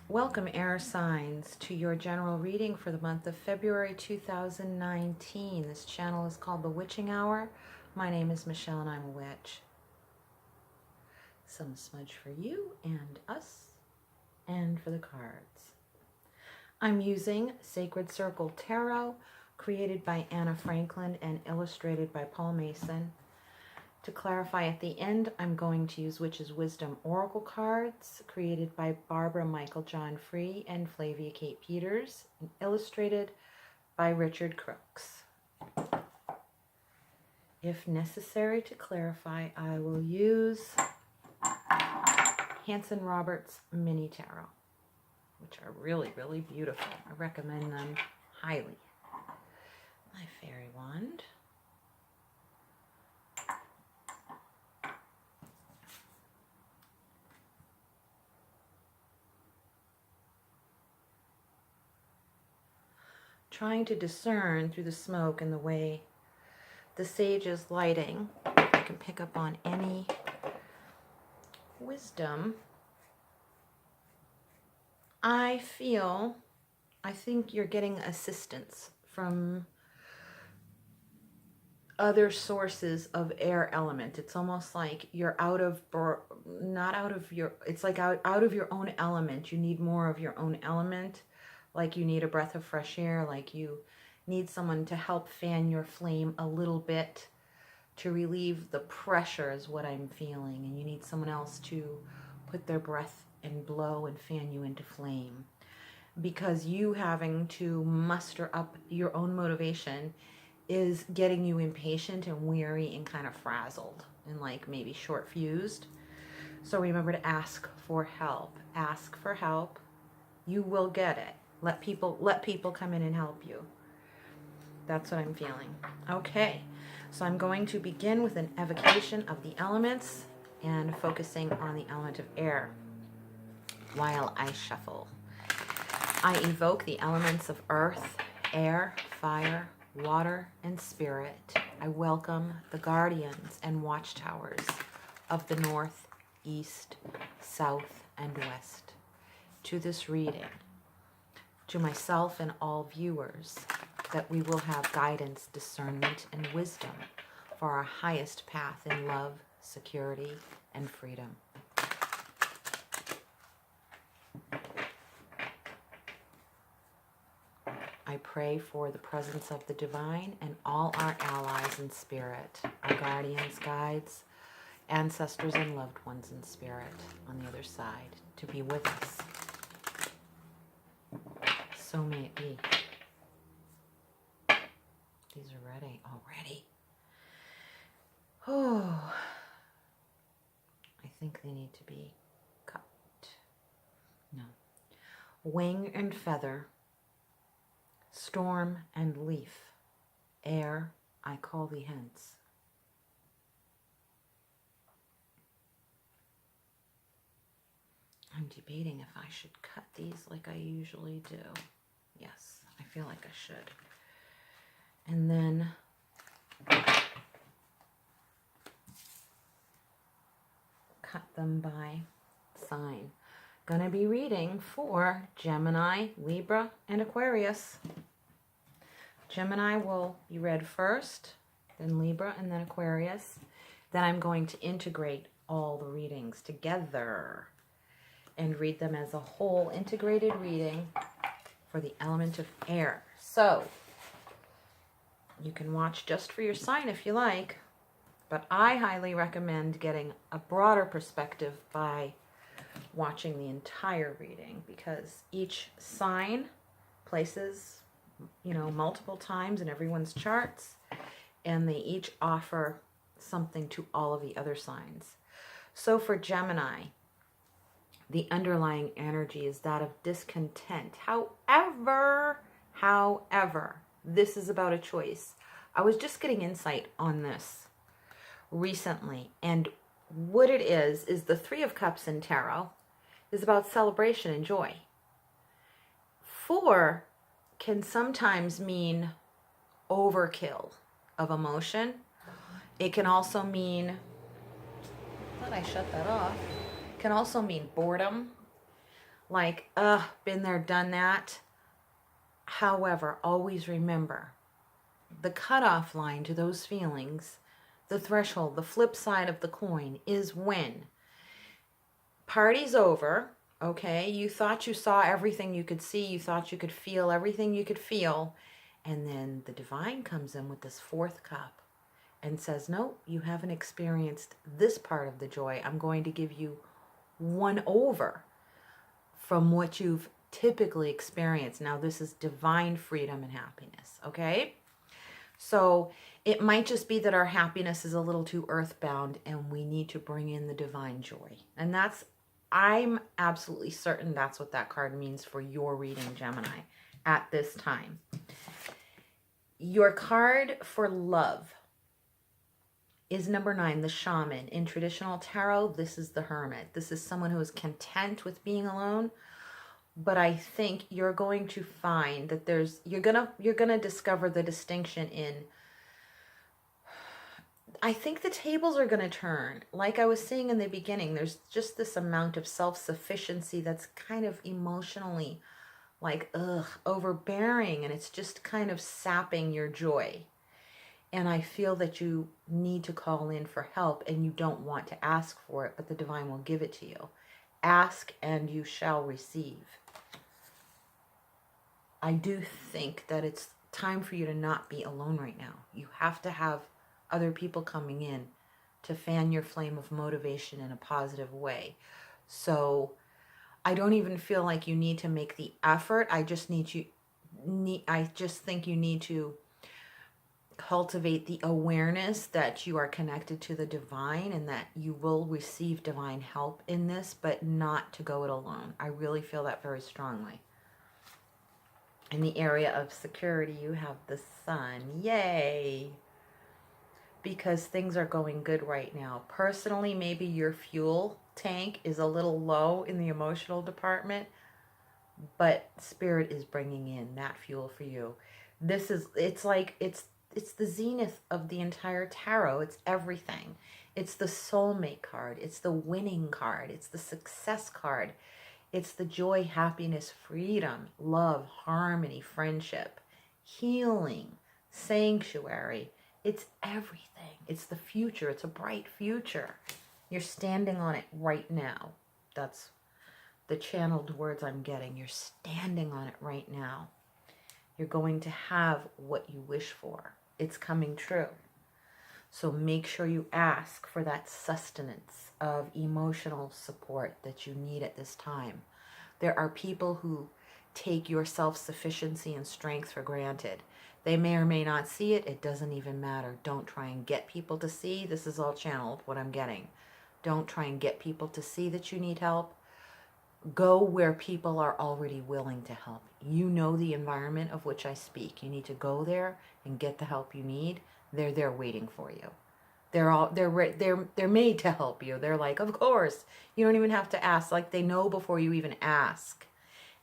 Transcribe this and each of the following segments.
Welcome, air signs, to your general reading for the month of February 2019. This channel is called The Witching Hour. My name is Michelle and I'm a witch. Some smudge for you and us and for the cards. I'm using Sacred Circle Tarot, created by Anna Franklin and illustrated by Paul Mason. To clarify at the end, I'm going to use Witch's Wisdom Oracle cards, created by Barbara Michael John Free and Flavia Kate Peters, and illustrated by Richard Crooks. If necessary to clarify, I will use Hanson Roberts Mini Tarot, which are really, really beautiful. I recommend them highly. My fairy wand. Trying to discern through the smoke and the way the sage is lighting, if I can pick up on any wisdom. I think you're getting assistance from other sources of air element. It's almost like you're it's like out of your own element. You need more of your own element. Like you need a breath of fresh air, like you need someone to help fan your flame a little bit to relieve the pressure is what I'm feeling. And you need someone else to put their breath and blow and fan you into flame. Because you having to muster up your own motivation is getting you impatient and weary and kind of frazzled and like maybe short fused. So remember to ask for help. Ask for help. You will get it. Let people come in and help you. That's what I'm feeling. Okay, so I'm going to begin with an evocation of the elements and focusing on the element of air while I shuffle. I evoke the elements of earth, air, fire, water, and spirit. I welcome the guardians and watchtowers of the north, east, south, and west to this reading. To myself and all viewers, that we will have guidance, discernment, and wisdom for our highest path in love, security, and freedom. I pray for the presence of the divine and all our allies in spirit, our guardians, guides, ancestors, and loved ones in spirit on the other side to be with us. So may it be. These are ready already. Oh, I think they need to be cut. No. Wing and feather, storm and leaf, air, I call thee hence. I'm debating if I should cut these like I usually do. Yes, I feel like I should. And then cut them by sign. Gonna be reading for Gemini, Libra, and Aquarius. Gemini will be read first, then Libra, and then Aquarius. Then I'm going to integrate all the readings together and read them as a whole integrated reading for the element of air. So you can watch just for your sign if you like, but I highly recommend getting a broader perspective by watching the entire reading, because each sign places, multiple times in everyone's charts, and they each offer something to all of the other signs. So for Gemini, the underlying energy is that of discontent. However, this is about a choice. I was just getting insight on this recently, and what it is the Three of Cups in Tarot is about celebration and joy. 4 can sometimes mean overkill of emotion. It can also mean, I thought I shut that off. It can also mean boredom. like, been there, done that. However, always remember the cutoff line to those feelings, the threshold, the flip side of the coin is when party's over, okay? You thought you saw everything you could see. You thought you could feel everything you could feel. And then the divine comes in with this fourth cup and says, no, you haven't experienced this part of the joy. I'm going to give you one over from what you've typically experienced. Now, this is divine freedom and happiness, okay? So it might just be that our happiness is a little too earthbound and we need to bring in the divine joy. And I'm absolutely certain that's what that card means for your reading, Gemini, at this time. Your card for love is number 9, the shaman. In traditional tarot, this is the hermit. This is someone who is content with being alone. But I think you're going to find that you're gonna discover the distinction in, I think the tables are gonna turn. Like I was saying in the beginning, there's just this amount of self-sufficiency that's kind of emotionally like, overbearing, and it's just kind of sapping your joy. And I feel that you need to call in for help, and you don't want to ask for it, but the divine will give it to you. Ask and you shall receive. I do think that it's time for you to not be alone right now. You have to have other people coming in to fan your flame of motivation in a positive way. So I don't even feel like you need to make the effort. I just think you need to cultivate the awareness that you are connected to the divine and that you will receive divine help in this, but not to go it alone. I really feel that very strongly. In the area of security, you have the sun. Yay! Because things are going good right now. Personally, maybe your fuel tank is a little low in the emotional department, but Spirit is bringing in that fuel for you. It's the zenith of the entire tarot. It's everything. It's the soulmate card. It's the winning card. It's the success card. It's the joy, happiness, freedom, love, harmony, friendship, healing, sanctuary. It's everything. It's the future. It's a bright future. You're standing on it right now. That's the channeled words I'm getting. You're standing on it right now. You're going to have what you wish for. It's coming true. So make sure you ask for that sustenance of emotional support that you need at this time. There are people who take your self-sufficiency and strength for granted. They may or may not see it. It doesn't even matter. Don't try and get people to see. This is all channeled, what I'm getting. Don't try and get people to see that you need help. Go where people are already willing to help. You know the environment of which I speak. You need to go there and get the help you need. They're there waiting for you. They're made to help you. They're like, of course. You don't even have to ask. Like, they know before you even ask.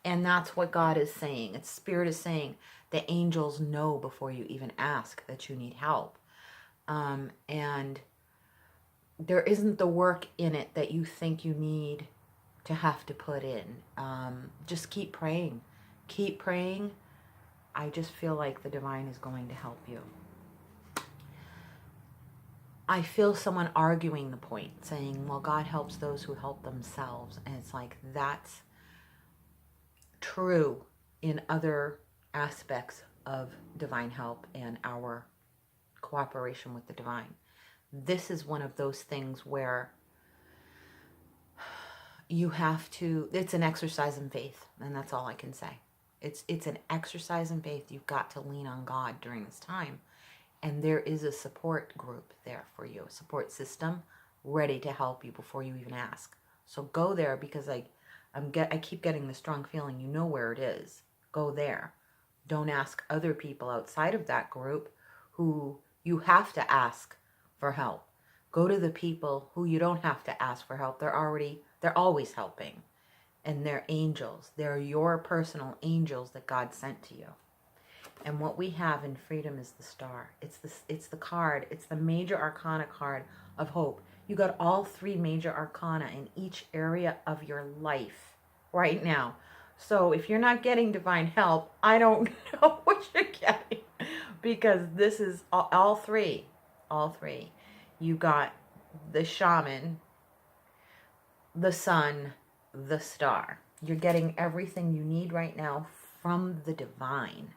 And that's what God is saying. It's Spirit is saying. The angels know before you even ask that you need help. And there isn't the work in it that you think you need to have to put in. Just keep praying. Keep praying. I just feel like the divine is going to help you. I feel someone arguing the point, saying, well, God helps those who help themselves. And it's like, that's true in other aspects of divine help and our cooperation with the divine. This is one of those things where you have to, it's an exercise in faith, and that's all I can say. It's an exercise in faith. You've got to lean on God during this time. And there is a support group there for you, a support system ready to help you before you even ask. So go there, because I keep getting the strong feeling you know where it is. Go there. Don't ask other people outside of that group who you have to ask for help. Go to the people who you don't have to ask for help. They're always helping. And they're angels. They're your personal angels that God sent to you. And what we have in freedom is the star. It's the card. It's the major arcana card of hope. You got all 3 major arcana in each area of your life right now. So if you're not getting divine help, I don't know what you're getting, because this is all three. All three. You got the shaman, the sun, the star. You're getting everything you need right now from the divine.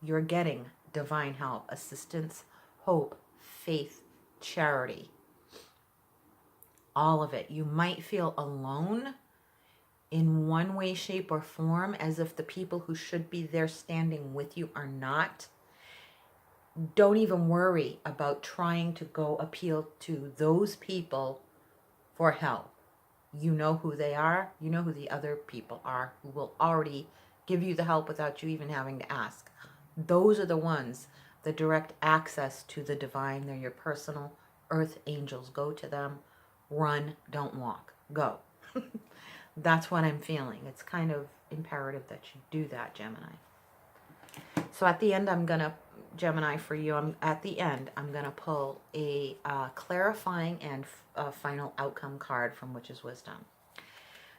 You're getting divine help, assistance, hope, faith, charity. All of it. You might feel alone in one way, shape, or form, as if the people who should be there standing with you are not. Don't even worry about trying to go appeal to those people for help. You know who they are. You know who the other people are who will already give you the help without you even having to ask. Those are the ones, the direct access to the divine. They're your personal earth angels. Go to them. Run, don't walk. Go. That's what I'm feeling. It's kind of imperative that you do that, Gemini. So at the end, I'm going to, Gemini, for you, at the end, I'm going to pull a clarifying and final outcome card from Witch's Wisdom.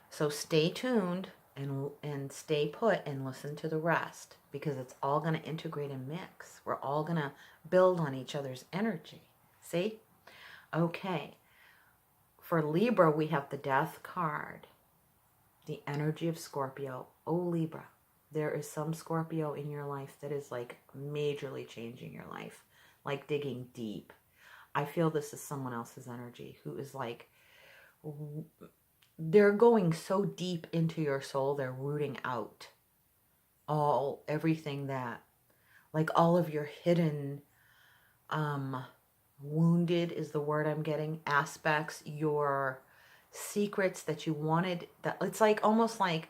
So stay tuned and stay put and listen to the rest, because it's all going to integrate and mix. We're all going to build on each other's energy. See? Okay. For Libra, we have the Death card. The energy of Scorpio. Oh, Libra. There is some Scorpio in your life that is like majorly changing your life. Like digging deep. I feel this is someone else's energy who is like, they're going so deep into your soul, they're rooting out everything that, like all of your hidden, wounded is the word I'm getting, aspects, your secrets that you wanted, that it's like almost like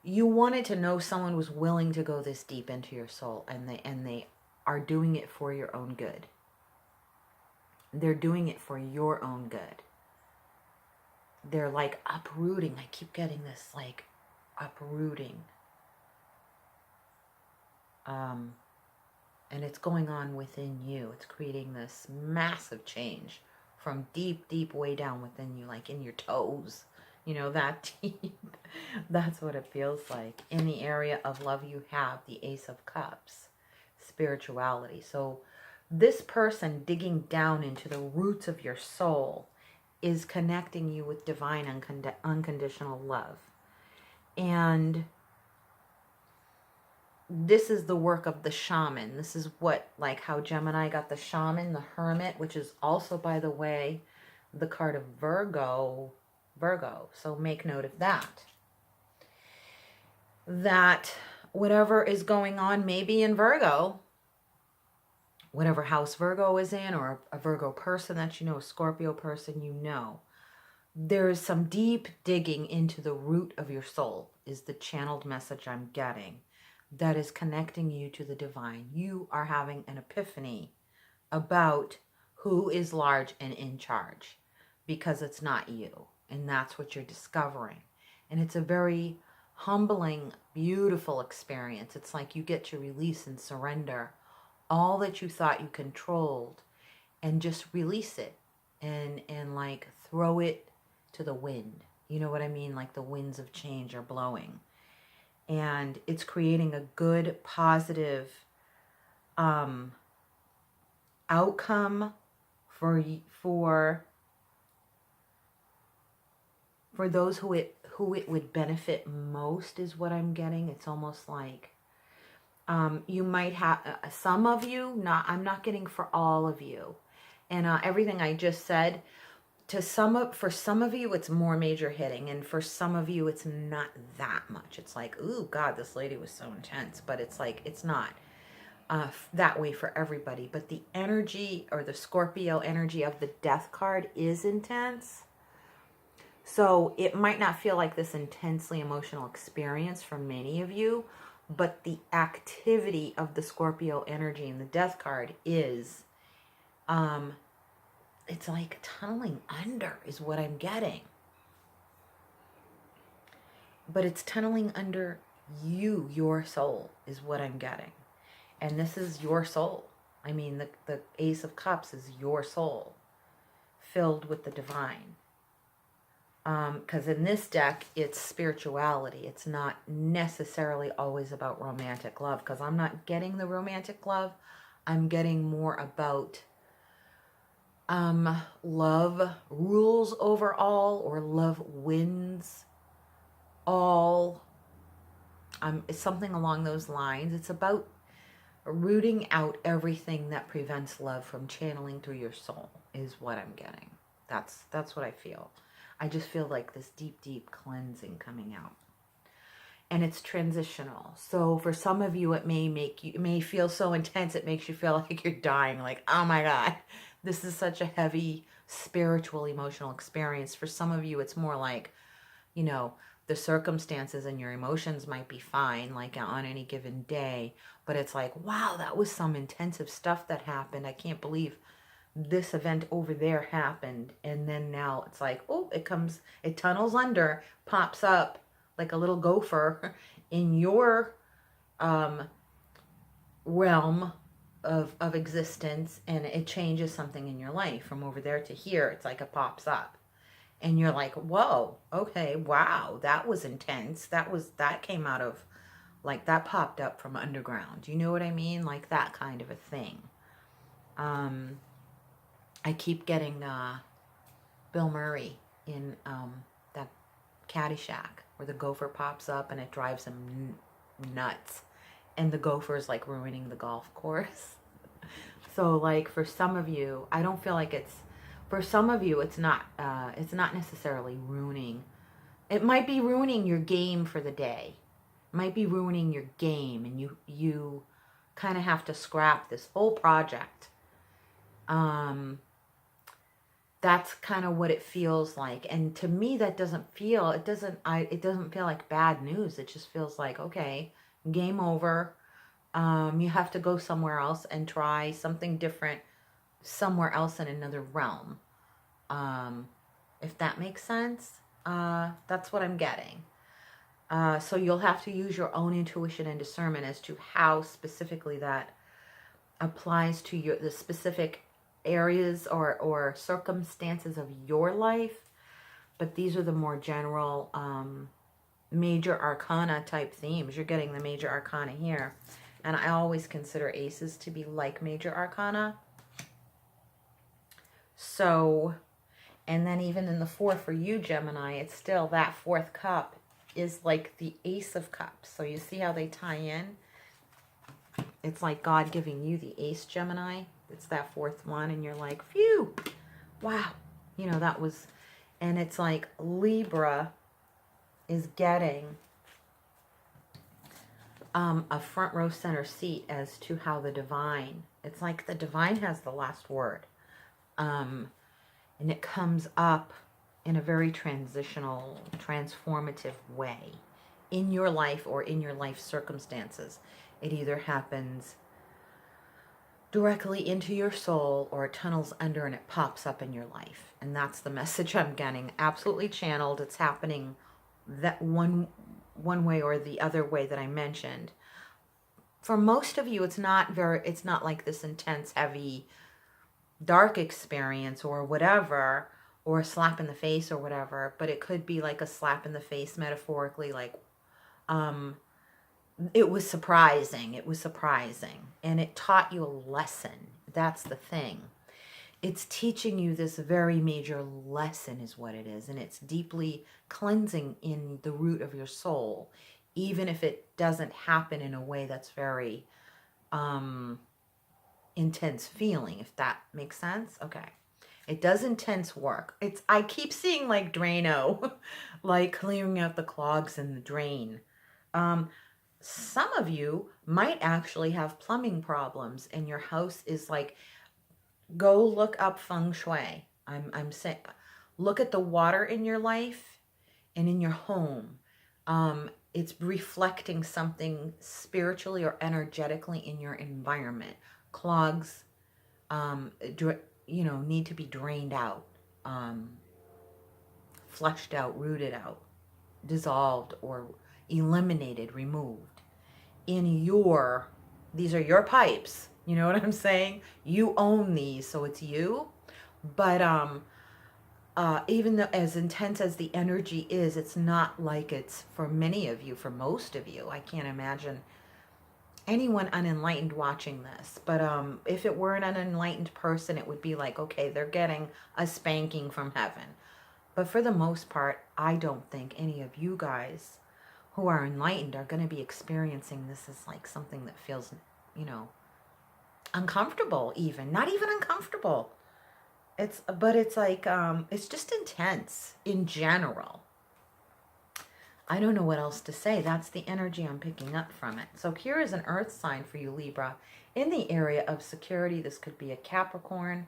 you wanted to know someone was willing to go this deep into your soul, and they are doing it for your own good. They're doing it for your own good. They're like uprooting. I keep getting this like uprooting. And it's going on within you. It's creating this massive change from deep, deep way down within you, like in your toes. You know, that deep. That's what it feels like. In the area of love, you have the Ace of Cups, spirituality. So this person digging down into the roots of your soul is connecting you with divine unconditional love. And this is the work of the shaman. This is what, like how Gemini got the shaman, the hermit, which is also, by the way, the card of Virgo. So make note of that. That whatever is going on, maybe in Virgo, whatever house Virgo is in, or a Virgo person that you know, a Scorpio person you know, there is some deep digging into the root of your soul, is the channeled message I'm getting, that is connecting you to the divine. You are having an epiphany about who is large and in charge, because it's not you. And that's what you're discovering. And it's a very humbling, beautiful experience. It's like you get to release and surrender all that you thought you controlled, and just release it and like throw it to the wind. You know what I mean? Like the winds of change are blowing. And it's creating a good, positive outcome for those who it would benefit most, is what I'm getting. It's almost like you might have some of you, I'm not getting for all of you. And everything I just said, for some of you, it's more major hitting. And for some of you, it's not that much. It's like, ooh, God, this lady was so intense. But it's like, it's not that way for everybody. But the energy, or the Scorpio energy of the Death card, is intense. So it might not feel like this intensely emotional experience for many of you, but the activity of the Scorpio energy in the Death card is, it's like tunneling under is what I'm getting. But it's tunneling under you, your soul, is what I'm getting. And this is your soul. I mean, the Ace of Cups is your soul, filled with the divine. Because in this deck, it's spirituality. It's not necessarily always about romantic love, because I'm not getting the romantic love. I'm getting more about love rules over all, or love wins all. It's something along those lines. It's about rooting out everything that prevents love from channeling through your soul, is what I'm getting. That's what I feel. I just feel like this deep, deep cleansing coming out. And it's transitional. So for some of you, it may feel so intense, it makes you feel like you're dying. Like, oh my God, this is such a heavy spiritual, emotional experience. For some of you, it's more like, you know, the circumstances and your emotions might be fine, like on any given day. But it's like, wow, that was some intensive stuff that happened. I can't believe this event over there happened. And then now it's like, oh, it tunnels under, pops up like a little gopher in your realm of existence, and it changes something in your life from over there to here. It's like it pops up. And you're like, whoa, okay, wow, that was intense. That came out of, like, that popped up from underground. You know what I mean? Like that kind of a thing. I keep getting Bill Murray in that Caddyshack, where the gopher pops up and it drives him nuts. And the gopher is like ruining the golf course. So like for some of you, I don't feel like for some of you, it's not necessarily ruining. It might be ruining your game for the day. It might be ruining your game, and you kind of have to scrap this whole project. That's kind of what it feels like. And to me, it doesn't feel like bad news. It just feels like, okay, game over. You have to go somewhere else and try something different somewhere else in another realm. If that makes sense, that's what I'm getting. So you'll have to use your own intuition and discernment as to how specifically that applies to the specific areas or circumstances of your life. But these are the more general major arcana type themes. You're getting the major arcana here. And I always consider aces to be like major arcana. So, and then even in the fourth for you, Gemini, it's still that fourth cup is like the Ace of Cups. So you see how they tie in? It's like God giving you the ace, Gemini. It's that fourth one, and you're like, phew, wow. You know, that was, and it's like Libra is getting a front row center seat as to how the divine, it's like the divine has the last word. And it comes up in a very transitional, transformative way in your life or in your life circumstances. It either happens directly into your soul or it tunnels under and it pops up in your life. And that's the message I'm getting. Absolutely channeled. It's happening that one way or the other way that I mentioned. For most of you, it's not like this intense, heavy, dark experience or whatever, or a slap in the face or whatever, but it could be like a slap in the face metaphorically, like it was surprising. It was surprising. And it taught you a lesson. That's the thing. It's teaching you this very major lesson is what it is. And it's deeply cleansing in the root of your soul, even if it doesn't happen in a way that's very intense feeling, if that makes sense. Okay. It does intense work. I keep seeing like Drano, like clearing out the clogs in the drain. Some of you might actually have plumbing problems and your house is like, go look up feng shui. I'm saying, look at the water in your life and in your home. It's reflecting something spiritually or energetically in your environment. Clogs, need to be drained out, flushed out, rooted out, dissolved, or eliminated, removed. These are your pipes. You know what I'm saying? You own these, so it's you. But even though as intense as the energy is, it's not like it's for many of you, for most of you. I can't imagine anyone unenlightened watching this. But if it were an unenlightened person, it would be like, okay, they're getting a spanking from heaven. But for the most part, I don't think any of you guys who are enlightened are going to be experiencing this as like something that feels, you know, uncomfortable even. Not even uncomfortable. But it's like, it's just intense in general. I don't know what else to say. That's the energy I'm picking up from it. So here is an earth sign for you, Libra. In the area of security, this could be a Capricorn,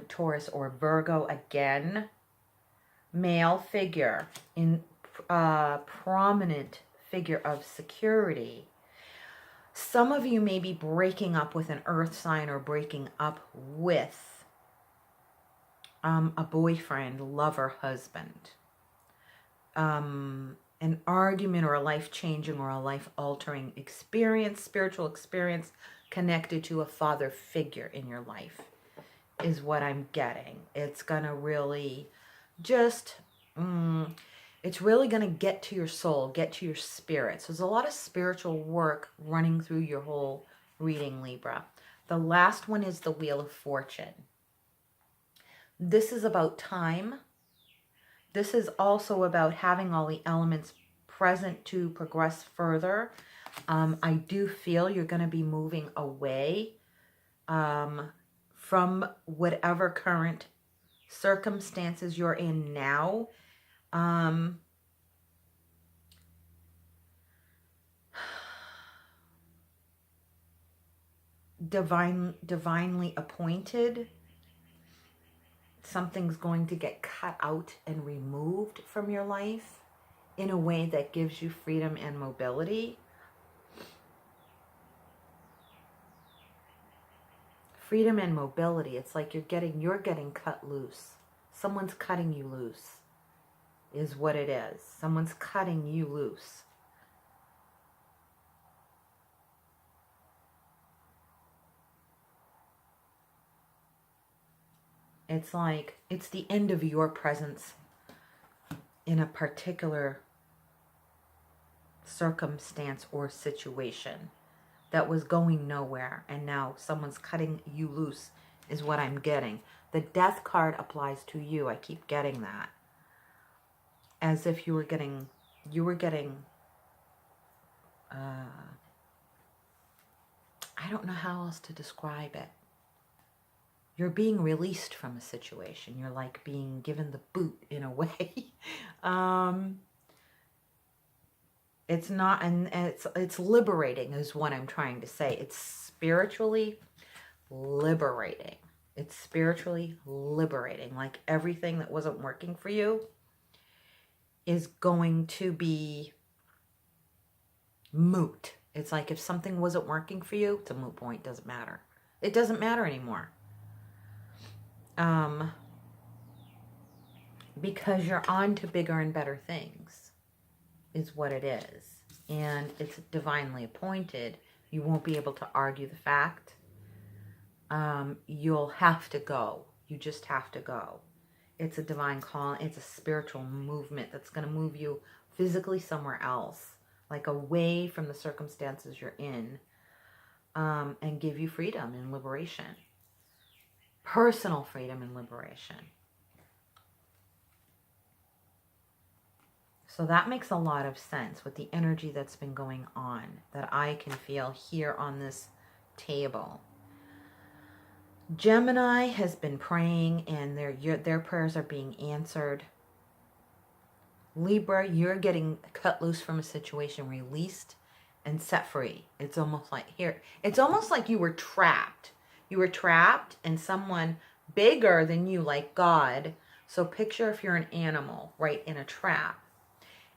Taurus, or Virgo. Again, male figure, in prominent figure of security. Some of you may be breaking up with an earth sign or breaking up with a boyfriend, lover, husband. An argument or a life-changing or a life-altering experience, spiritual experience connected to a father figure in your life is what I'm getting. It's going to really just, it's really going to get to your soul, get to your spirit. So there's a lot of spiritual work running through your whole reading, Libra. The last one is the Wheel of Fortune. This is about time. This is also about having all the elements present to progress further. I do feel you're going to be moving away from whatever current circumstances you're in now. Divinely appointed. Something's going to get cut out and removed from your life in a way that gives you freedom and mobility. Freedom and mobility. It's like you're getting cut loose. Someone's cutting you loose is what it is. Someone's cutting you loose. It's like it's the end of your presence in a particular circumstance or situation that was going nowhere, and now someone's cutting you loose is what I'm getting. The Death card applies to you. I keep getting that. As if you were getting I don't know how else to describe it. You're being released from a situation. You're like being given the boot in a way. It's not, and it's liberating is what I'm trying to say. It's spiritually liberating. It's spiritually liberating. Like everything that wasn't working for you is going to be moot. It's like if something wasn't working for you, it's a moot point. Doesn't matter. It doesn't matter anymore. Because you're on to bigger and better things is what it is. And it's divinely appointed. You won't be able to argue the fact. You'll have to go. You just have to go. It's a divine call. It's a spiritual movement that's going to move you physically somewhere else, like away from the circumstances you're in, and give you freedom and liberation. Personal freedom and liberation. So that makes a lot of sense with the energy that's been going on that I can feel here on this table. Gemini has been praying and their prayers are being answered. Libra, you're getting cut loose from a situation, released and set free. It's almost like it's almost like you were trapped. You were trapped and someone bigger than you, like God. So picture if you're an animal, right, in a trap.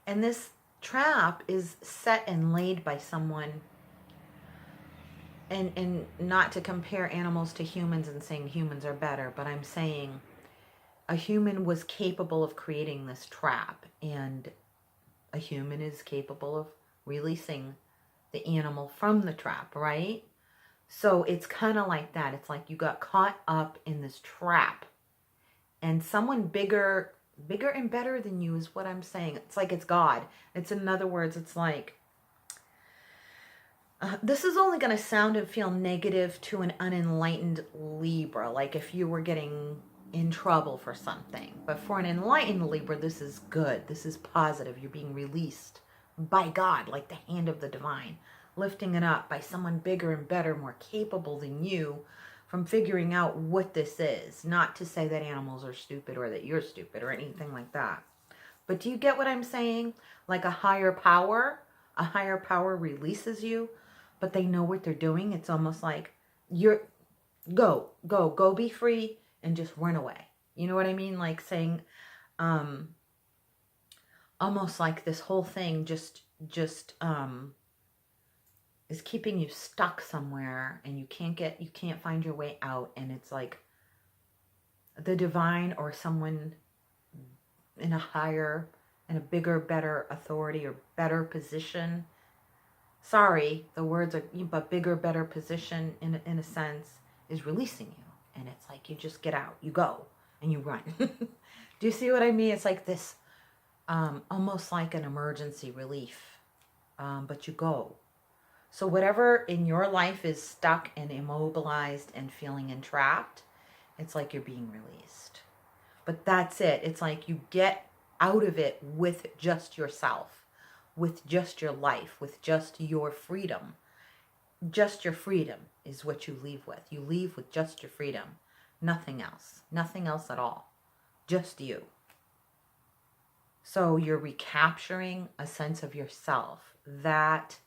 And this trap is set and laid by someone. And not to compare animals to humans and saying humans are better, but I'm saying a human was capable of creating this trap. And a human is capable of releasing the animal from the trap, right? So it's kind of like that. It's like you got caught up in this trap And someone bigger and better than you is what I'm saying. It's like it's God. It's, in other words, it's like, this is only going to sound and feel negative to an unenlightened Libra, like if you were getting in trouble for something. But for an enlightened Libra, this is good. This is positive. You're being released by God, like the hand of the divine, lifting it up by someone bigger and better, more capable than you, from figuring out what this is. Not to say that animals are stupid or that you're stupid or anything like that. But do you get what I'm saying? Like a higher power releases you, but they know what they're doing. It's almost like you're, go be free and just run away. You know what I mean? Like saying, almost like this whole thing just is keeping you stuck somewhere, and you can't find your way out. And it's like the divine or someone in a bigger, better authority or better position. Sorry, the words are, but bigger, better position in a sense is releasing you. And it's like you just get out, you go, and you run. Do you see what I mean? It's like this, almost like an emergency relief, but you go. So whatever in your life is stuck and immobilized and feeling entrapped, it's like you're being released. But that's it. It's like you get out of it with just yourself, with just your life, with just your freedom. Just your freedom is what you leave with. You leave with just your freedom. Nothing else. Nothing else at all. Just you. So you're recapturing a sense of yourself that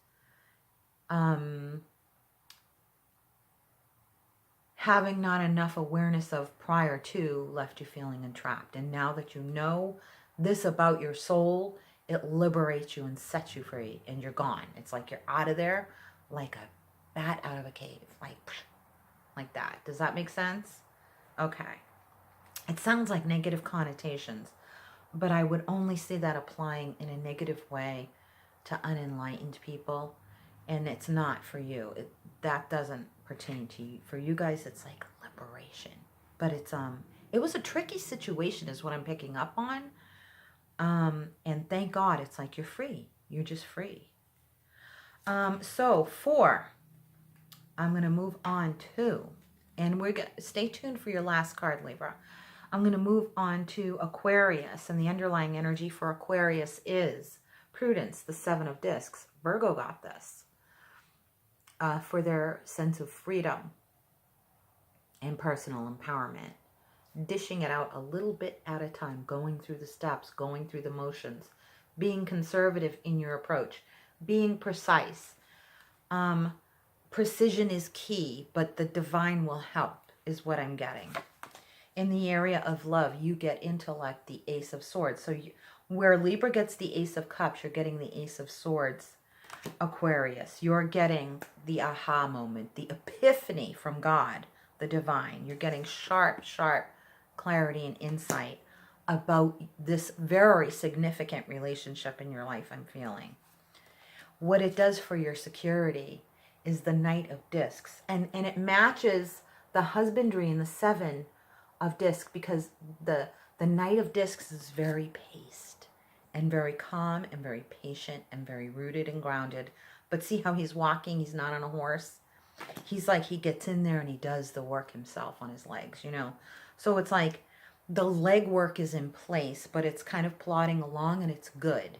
having not enough awareness of prior to left you feeling entrapped. And now that you know this about your soul, it liberates you and sets you free, and you're gone. It's like you're out of there like a bat out of a cave, like that. Does that make sense? Okay. It sounds like negative connotations, but I would only see that applying in a negative way to unenlightened people, and it's not for you. That doesn't pertain to you. For you guys, it's like liberation. But it was a tricky situation is what I'm picking up on. And thank God it's like you're free. You're just free. So 4, I'm going to move on to, and we're going to stay tuned for your last card, Libra. I'm going to move on to Aquarius, and the underlying energy for Aquarius is prudence, the 7 of discs. Virgo got this for their sense of freedom and personal empowerment. Dishing it out a little bit at a time, going through the steps, going through the motions, being conservative in your approach, being precise. Precision is key, but the divine will help, is what I'm getting. In the area of love, you get intellect, the Ace of Swords. So where Libra gets the Ace of Cups, you're getting the Ace of Swords, Aquarius. You're getting the aha moment, the epiphany from God, the divine. You're getting sharp clarity and insight about this very significant relationship in your life, I'm feeling. What it does for your security is the Knight of Discs. And it matches the husbandry in the 7 of discs, because the Knight of Discs is very paced and very calm and very patient and very rooted and grounded. But see how he's walking? He's not on a horse. He's like, he gets in there and he does the work himself on his legs, you know. So it's like the leg work is in place, but it's kind of plodding along, and it's good.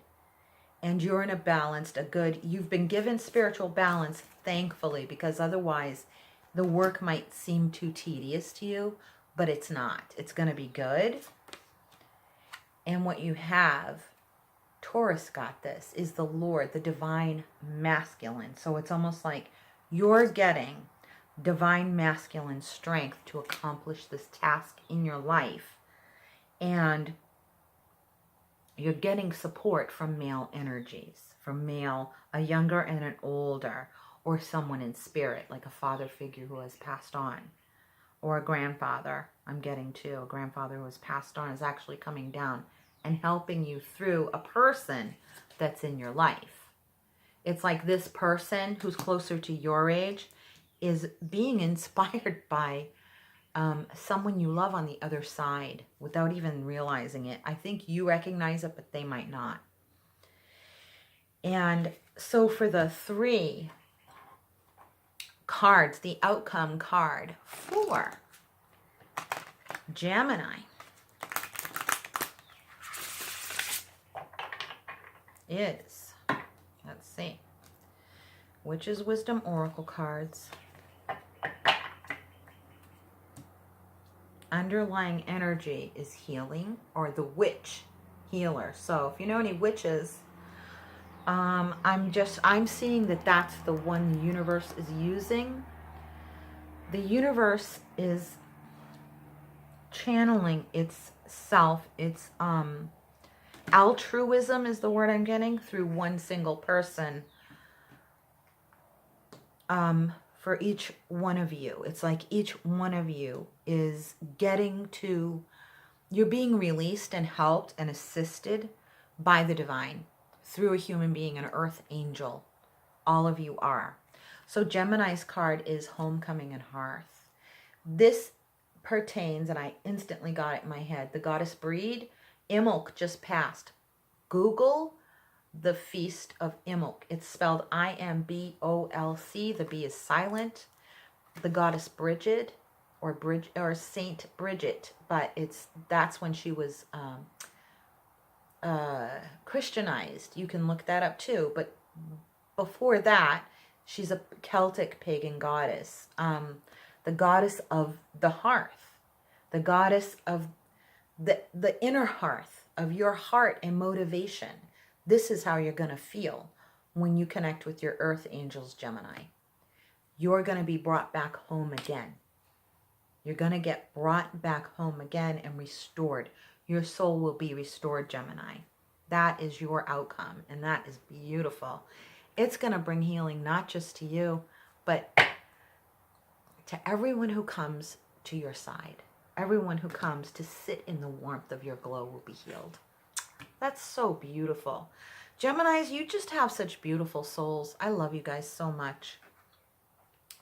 And you're in a balanced, you've been given spiritual balance, thankfully, because otherwise the work might seem too tedious to you, but it's not. It's going to be good. And what you have, Taurus got this, is the Lord, the divine masculine. So it's almost like you're getting divine masculine strength to accomplish this task in your life. And you're getting support from male energies, from a younger and an older, or someone in spirit, like a father figure who has passed on, or a grandfather. I'm getting too, a grandfather who has passed on is actually coming down and helping you through a person that's in your life. It's like this person who's closer to your age is being inspired by someone you love on the other side without even realizing it. I think you recognize it, but they might not. And so for the 3 cards, the outcome card for Gemini is, let's see, Witch's Wisdom Oracle cards. Underlying energy is healing, or the witch healer. So if you know any witches, I'm seeing that that's the one the universe is using. The universe is channeling itself, its altruism is the word I'm getting, through one single person for each one of you. It's like each one of you is getting to, you're being released and helped and assisted by the divine through a human being, an earth angel. All of you are. So Gemini's card is Homecoming and Hearth. This pertains, and I instantly got it in my head, the goddess breed. Imbolc just passed. Google the Feast of Imbolc. It's spelled I-M-B-O-L-C. The B is silent. The goddess Bridget, or Saint Bridget, but that's when she was Christianized. You can look that up too. But before that, she's a Celtic pagan goddess. The goddess of the hearth, the goddess of the inner hearth of your heart and motivation. This is how you're going to feel when you connect with your earth angels, Gemini. You're going to be brought back home again. You're going to get brought back home again and restored. Your soul will be restored, Gemini. That is your outcome, and that is beautiful. It's going to bring healing not just to you, but to everyone who comes to your side. Everyone who comes to sit in the warmth of your glow will be healed. That's so beautiful. Geminis, you just have such beautiful souls. I love you guys so much.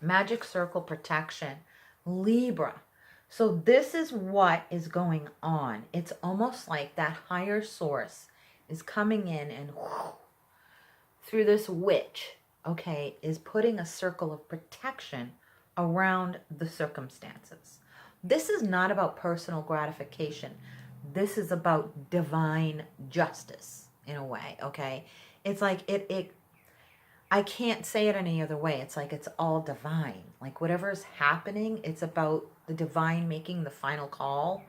Magic circle protection. Libra. So this is what is going on. It's almost like that higher source is coming in and through this witch, okay, is putting a circle of protection around the circumstances. This is not about personal gratification. This is about divine justice in a way, okay? It's like I can't say it any other way. It's like it's all divine. Like whatever is happening, it's about the divine making the final call.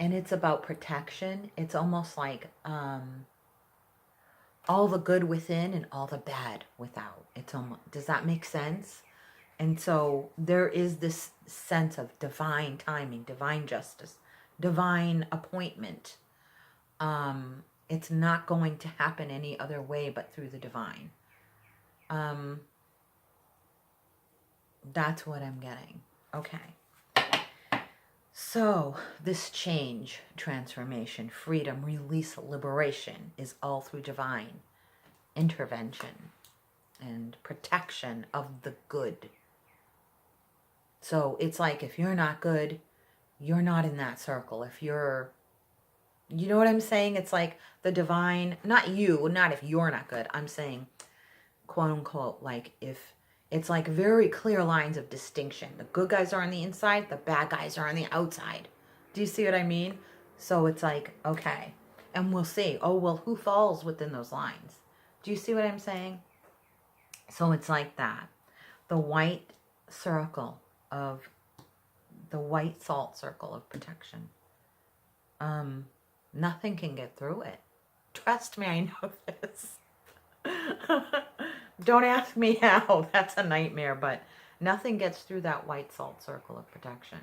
And it's about protection. It's almost like all the good within and all the bad without. It's almost, does that make sense? And so there is this sense of divine timing, divine justice, divine appointment. It's not going to happen any other way but through the divine. That's what I'm getting. Okay. So this change, transformation, freedom, release, liberation is all through divine intervention and protection of the good. So it's like if you're not good, you're not in that circle. If you're, you know what I'm saying? It's like the divine, not you, not if you're not good. I'm saying, quote unquote, like if it's like very clear lines of distinction. The good guys are on the inside, the bad guys are on the outside. Do you see what I mean? So it's like, okay. And we'll see, oh, well, who falls within those lines? Do you see what I'm saying? So it's like that. The white circle of, the white salt circle of protection. Nothing can get through it. Trust me, I know this. Don't ask me how. That's a nightmare, but nothing gets through that white salt circle of protection.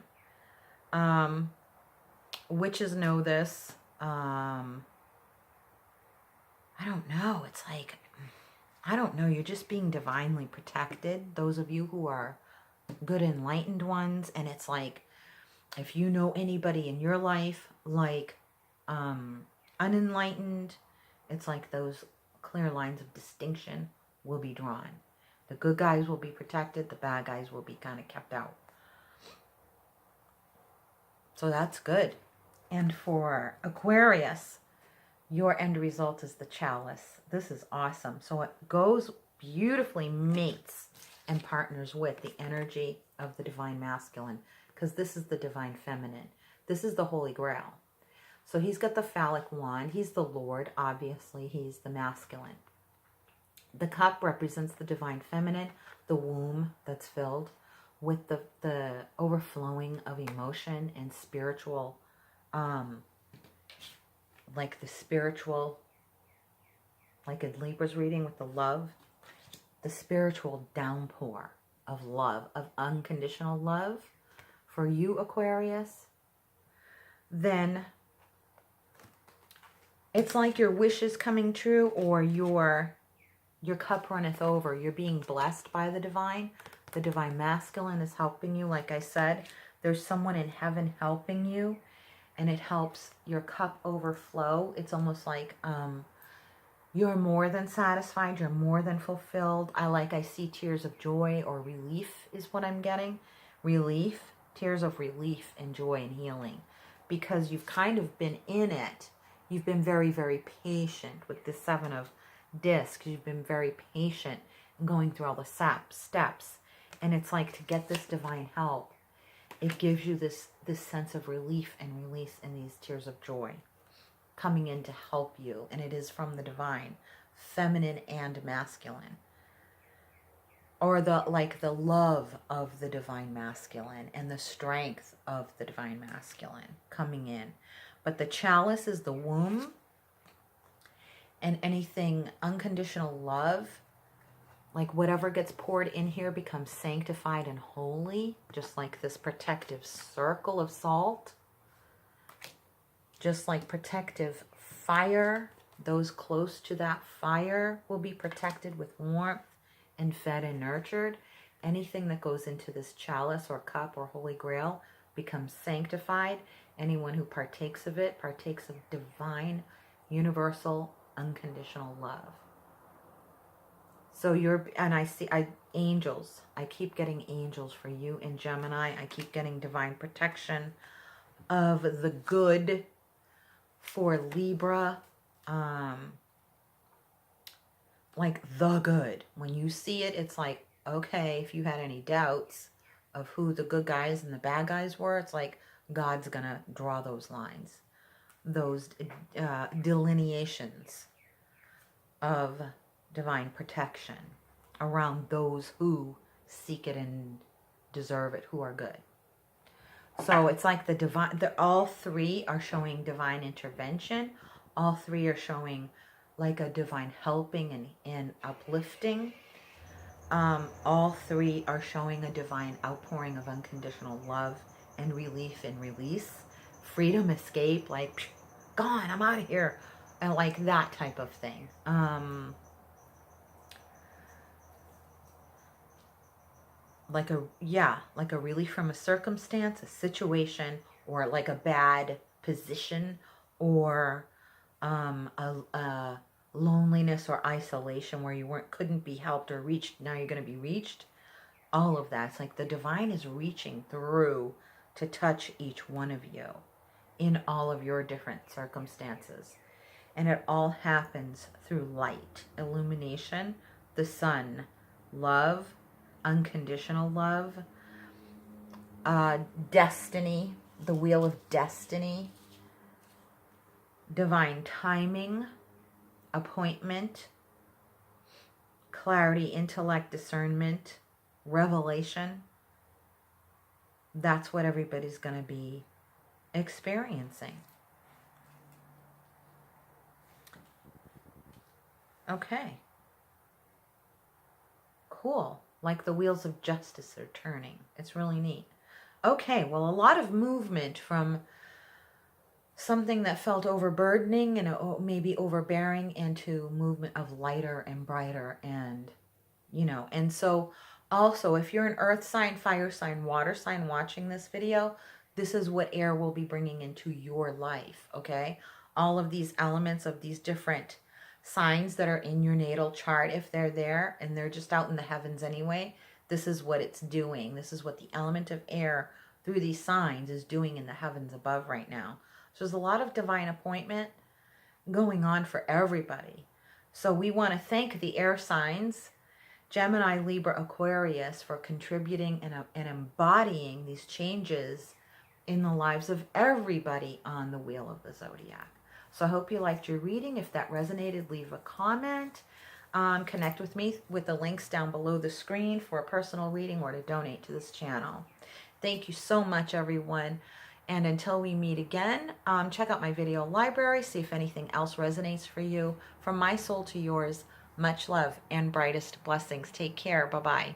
Witches know this. I don't know. It's like, I don't know. You're just being divinely protected. Those of you who are good enlightened ones. And it's like, if you know anybody in your life, like unenlightened, it's like those clear lines of distinction will be drawn. The good guys will be protected. The bad guys will be kind of kept out. So that's good. And for Aquarius, your end result is the chalice. This is awesome. So it goes beautifully, mates and partners with the energy of the divine masculine, because this is the divine feminine. This is the Holy Grail. So he's got the phallic wand. He's the Lord. Obviously, he's the masculine. The cup represents the divine feminine, the womb that's filled with the overflowing of emotion and spiritual, like the spiritual, like in Libra's reading with the love, the spiritual downpour of love, of unconditional love for you, Aquarius. Then it's like your wish is coming true, or your cup runneth over. You're being blessed by the divine. The divine masculine is helping you. Like I said, there's someone in heaven helping you, and it helps your cup overflow. It's almost like you're more than satisfied. You're more than fulfilled. I see tears of joy or relief is what I'm getting. Relief, tears of relief and joy and healing, because you've kind of been in it. You've been very, very patient with the Seven of Discs. You've been very patient in going through all the steps. And it's like, to get this divine help, it gives you this sense of relief and release in these tears of joy coming in to help you. And it is from the divine, feminine and masculine. Or the love of the divine masculine and the strength of the divine masculine coming in. But the chalice is the womb, and anything unconditional love, like whatever gets poured in here becomes sanctified and holy, just like this protective circle of salt. Just like protective fire, those close to that fire will be protected with warmth and fed and nurtured. Anything that goes into this chalice or cup or holy grail becomes sanctified. Anyone who partakes of it partakes of divine, universal, unconditional love. So angels. I keep getting angels for you in Gemini. I keep getting divine protection of the good for Libra. Like the good. When you see it, it's like, okay, if you had any doubts of who the good guys and the bad guys were, it's like God's gonna draw those lines, those delineations of divine protection around those who seek it and deserve it, who are good. So it's like the divine, all three are showing divine intervention. All three are showing like a divine helping and uplifting. All three are showing a divine outpouring of unconditional love and relief and release. Freedom, escape, like, gone, I'm out of here. And like that type of thing. Like a relief from a circumstance, a situation, or like a bad position, or a loneliness or isolation where you couldn't be helped or reached. Now you're going to be reached. All of that. It's like the divine is reaching through to touch each one of you in all of your different circumstances. And it all happens through light, illumination, the sun, love, unconditional love, destiny, the wheel of destiny, divine timing, appointment, clarity, intellect, discernment, revelation. That's what everybody's going to be experiencing. Okay. Cool. Like the wheels of justice are turning. It's really neat. Okay, well, a lot of movement from something that felt overburdening and maybe overbearing into movement of lighter and brighter, and, and so also if you're an earth sign, fire sign, water sign watching this video, this is what air will be bringing into your life, okay? All of these elements of these different signs that are in your natal chart, if they're there and they're just out in the heavens anyway, this is what it's doing. This is what the element of air through these signs is doing in the heavens above right now. So there's a lot of divine appointment going on for everybody. So we want to thank the air signs, Gemini, Libra, Aquarius, for contributing and embodying these changes in the lives of everybody on the wheel of the zodiac. So I hope you liked your reading. If that resonated, leave a comment. Connect with me with the links down below the screen for a personal reading or to donate to this channel. Thank you so much, everyone. And until we meet again, check out my video library, see if anything else resonates for you. From my soul to yours, much love and brightest blessings. Take care. Bye-bye.